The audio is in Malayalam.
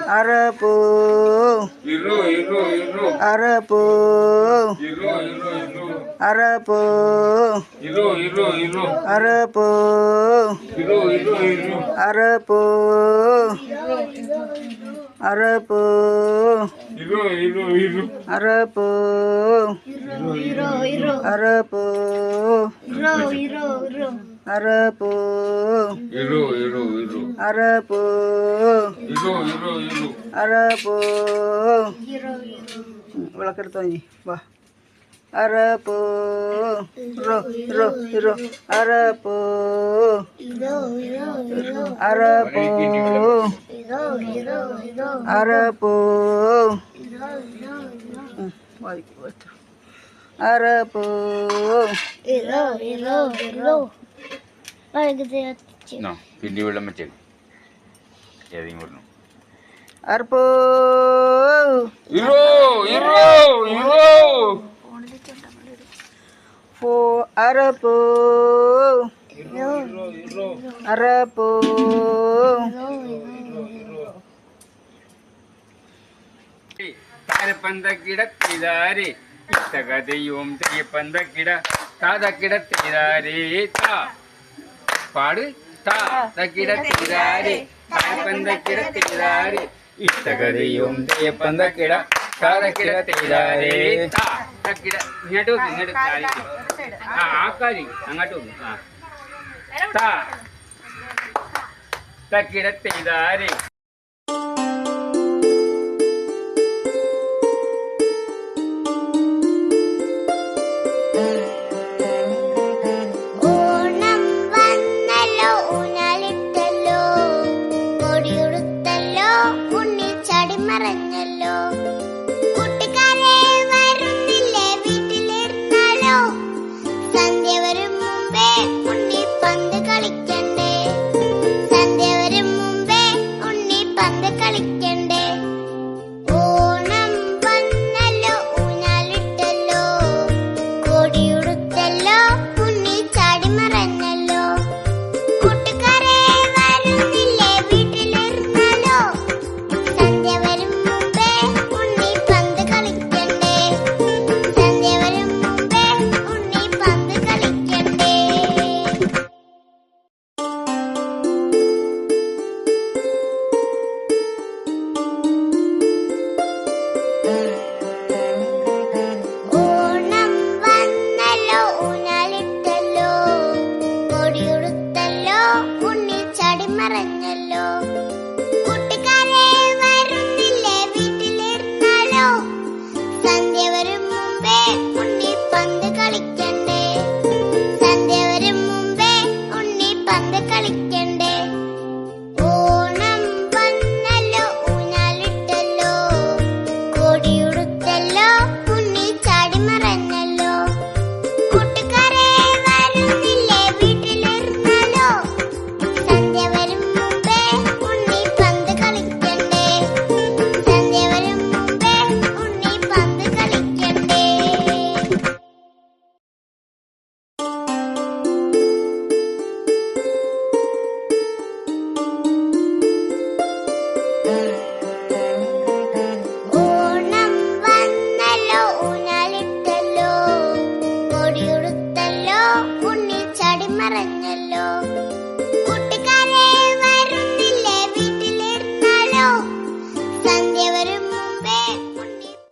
Arapu. Arapu. Arapu. Arapu. Arapu. Arapu. Arapu. Arapu. Arapu. Arapu. Arapu. വിളക്കെടുത്തോ ഇനി വാ. Arapu. Arapu. Arapu. Arapu. Arapu. No, hindi wala macam. Jadi ngurno. Arapu. Iro. Arapu. Arapu. താര പന്തക്കിടത്തിതാരേ തകതയും തെയ്യ പന്തക്കിട താതക്കിടത്തിതാരേ താ പാട് താ തക്കിടത്തിതാരേ താര പന്തക്കിടത്തിതാരേ ഇഷ്ടകതയും തെയ്യ പന്തക്കിട താതക്കിടത്തിതാരേ താ തക്കിട ഇങ്ങോട്ട് ആ കാര്യം അങ്ങോട്ട് ആ താ തക്കിടത്തിതാരേ മറഞ്ഞല്ലോ